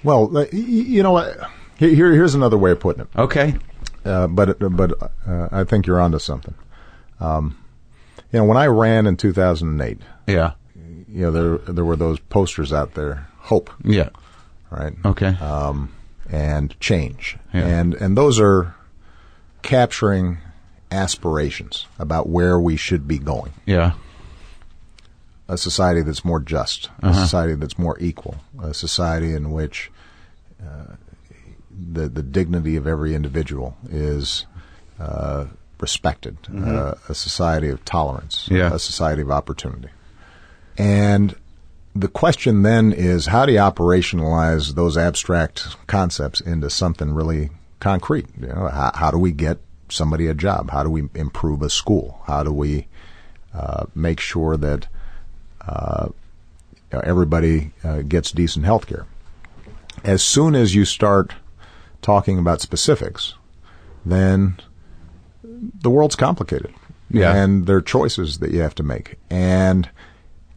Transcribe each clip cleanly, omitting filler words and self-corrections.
Well, here's another way of putting it. Okay. But I think you're onto something. When I ran in 2008, Yeah. there were those posters out there, hope. Yeah. Right. Okay. And change. Yeah. And those are capturing aspirations about where we should be going. Yeah. A society that's more just, a society that's more equal, a society in which the dignity of every individual is respected, a society of tolerance, Yeah. a society of opportunity. And the question then is, how do you operationalize those abstract concepts into something really concrete? How do we get somebody a job? How do we improve a school? How do we make sure that everybody gets decent health care? As soon as you start talking about specifics, then the world's complicated. Yeah. And there are choices that you have to make. And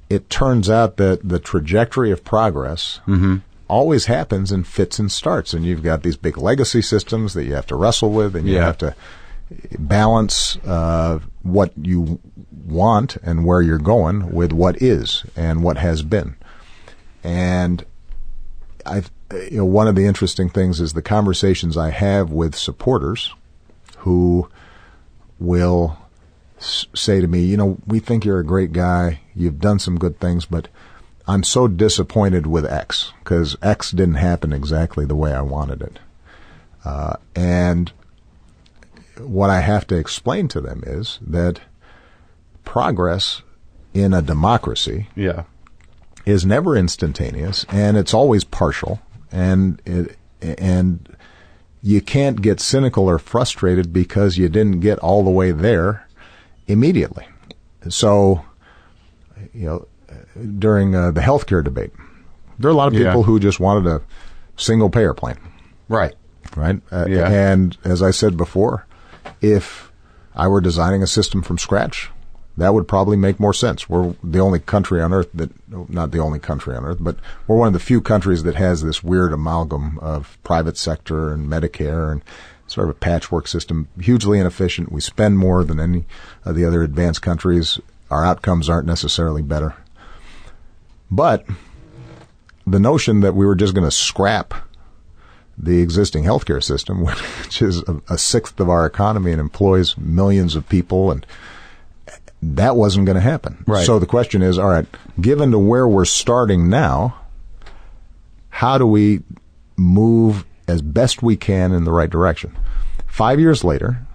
it turns out that the trajectory of progress always happens in fits and starts. And you've got these big legacy systems that you have to wrestle with, and you have to balance what you want and where you're going with what is and what has been. And one of the interesting things is the conversations I have with supporters who will say to me, we think you're a great guy, you've done some good things, but I'm so disappointed with X because X didn't happen exactly the way I wanted it. And what I have to explain to them is that progress in a democracy is never instantaneous, and it's always partial, and you can't get cynical or frustrated because you didn't get all the way there immediately. So, during the healthcare debate, there are a lot of people who just wanted a single-payer plan. Right. Right? And as I said before, if I were designing a system from scratch, that would probably make more sense. We're the only country on earth not the only country on earth, but we're one of the few countries that has this weird amalgam of private sector and Medicare and sort of a patchwork system, hugely inefficient. We spend more than any of the other advanced countries. Our outcomes aren't necessarily better. But the notion that we were just going to scrap the existing healthcare system, which is a sixth of our economy and employs millions of people, and that wasn't going to happen. Right. So the question is, all right, given to where we're starting now, how do we move as best we can in the right direction? 5 years later,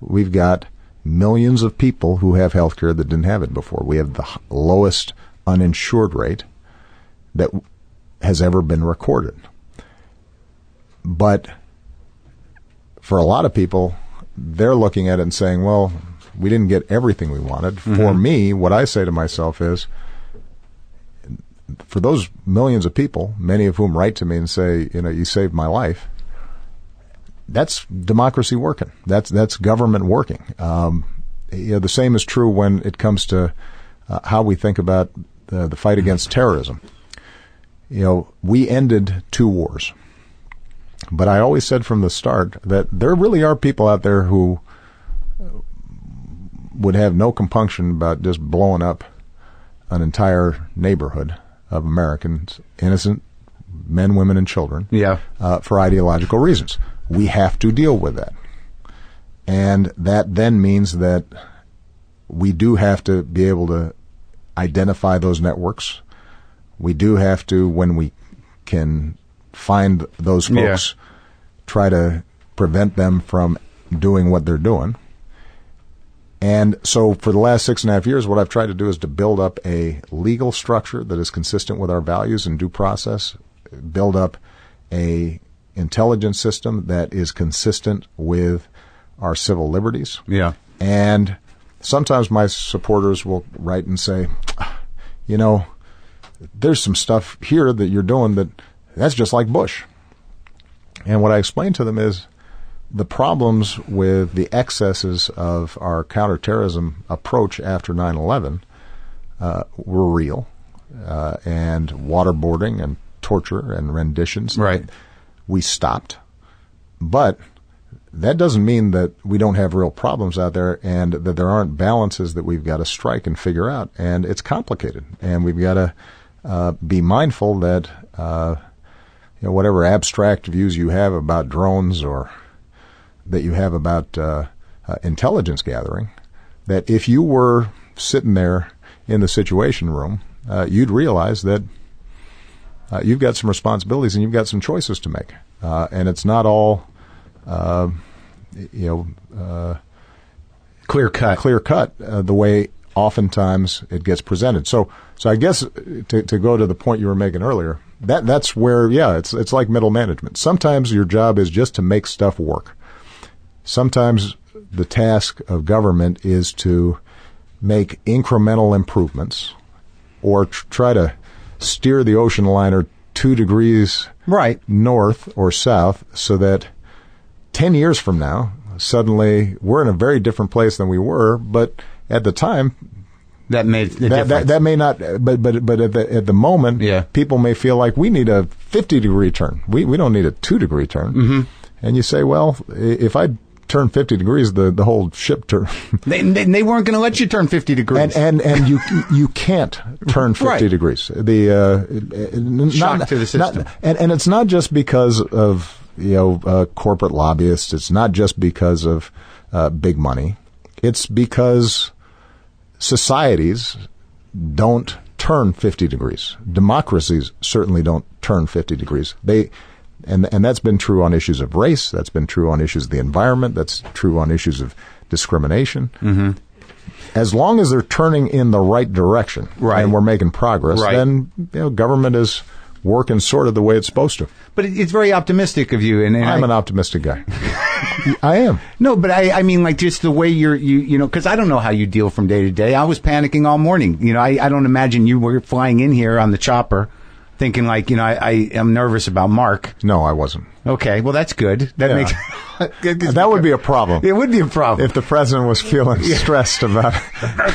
we've got millions of people who have health care that didn't have it before. We have the lowest uninsured rate that has ever been recorded. But for a lot of people, they're looking at it and saying, well, we didn't get everything we wanted. For me, what I say to myself is, for those millions of people, many of whom write to me and say, you saved my life, that's democracy working. That's government working. The same is true when it comes to how we think about the fight against terrorism. We ended 2 wars. But I always said from the start that there really are people out there who would have no compunction about just blowing up an entire neighborhood of Americans, innocent men, women, and children, for ideological reasons. We have to deal with that. And that then means that we do have to be able to identify those networks. We do have to, when we can find those folks, try to prevent them from doing what they're doing. And so for the last 6.5 years, what I've tried to do is to build up a legal structure that is consistent with our values and due process, build up a intelligence system that is consistent with our civil liberties. Yeah. And sometimes my supporters will write and say, there's some stuff here that you're doing that's just like Bush. And what I explain to them is the problems with the excesses of our counterterrorism approach after 9/11 were real, and waterboarding and torture and renditions. Right. We stopped. But that doesn't mean that we don't have real problems out there and that there aren't balances that we've got to strike and figure out. And it's complicated. And we've got to be mindful that whatever abstract views you have about drones or that you have about intelligence gathering, that if you were sitting there in the Situation Room, you'd realize that you've got some responsibilities and you've got some choices to make. And it's not all clear cut the way oftentimes it gets presented. So I guess to go to the point you were making earlier, that's where it's like middle management. Sometimes your job is just to make stuff work. Sometimes the task of government is to make incremental improvements or try to steer the ocean liner 2 degrees north or south so that 10 years from now, suddenly we're in a very different place than we were, but at the time, that made the difference. That may not, but at the moment, people may feel like we need a 50-degree turn. We don't need a 2-degree turn. Mm-hmm. And you say, well, if I turn 50 degrees, the whole ship turn. They weren't going to let you turn 50 degrees. And you can't turn 50 degrees. Shock to the system. And it's not just because of corporate lobbyists. It's not just because of big money. It's because societies don't turn 50 degrees. Democracies certainly don't turn 50 degrees. And that's been true on issues of race. That's been true on issues of the environment. That's true on issues of discrimination. Mm-hmm. As long as they're turning in the right direction and we're making progress, then government is working sort of the way it's supposed to. But it's very optimistic of you. And I'm an optimistic guy. I am. No, but I mean, like, just the way you because I don't know how you deal from day to day. I was panicking all morning. I don't imagine you were flying in here on the chopper thinking like, I am nervous about Mark. No, I wasn't. Okay, well, that's good. That makes that would be a problem. It would be a problem if the president was feeling stressed about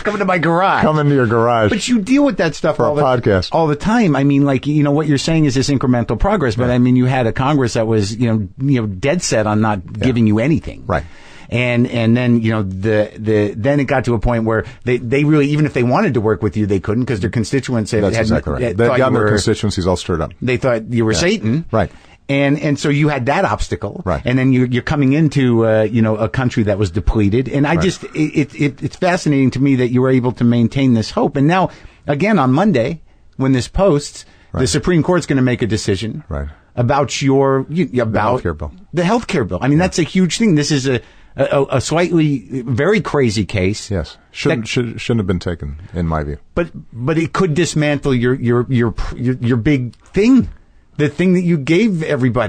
coming to my garage. Coming to your garage. But you deal with that stuff for a podcast all the time. I mean, like, what you're saying is this incremental progress, but I mean, you had a Congress that was, dead set on not giving you anything. Right. And then, then it got to a point where they really, even if they wanted to work with you, they couldn't because their constituents had exactly right. They got their constituencies all stirred up. They thought you were Satan. Right. And so you had that obstacle. Right. And then you're coming into, a country that was depleted. And I just, it's fascinating to me that you were able to maintain this hope. And now, again, on Monday, when this posts, the Supreme Court's going to make a decision. Right. About about the healthcare bill. The healthcare bill. I mean, that's a huge thing. This is a slightly very crazy case. Yes, shouldn't have been taken, in my view. But it could dismantle your big thing, the thing that you gave everybody.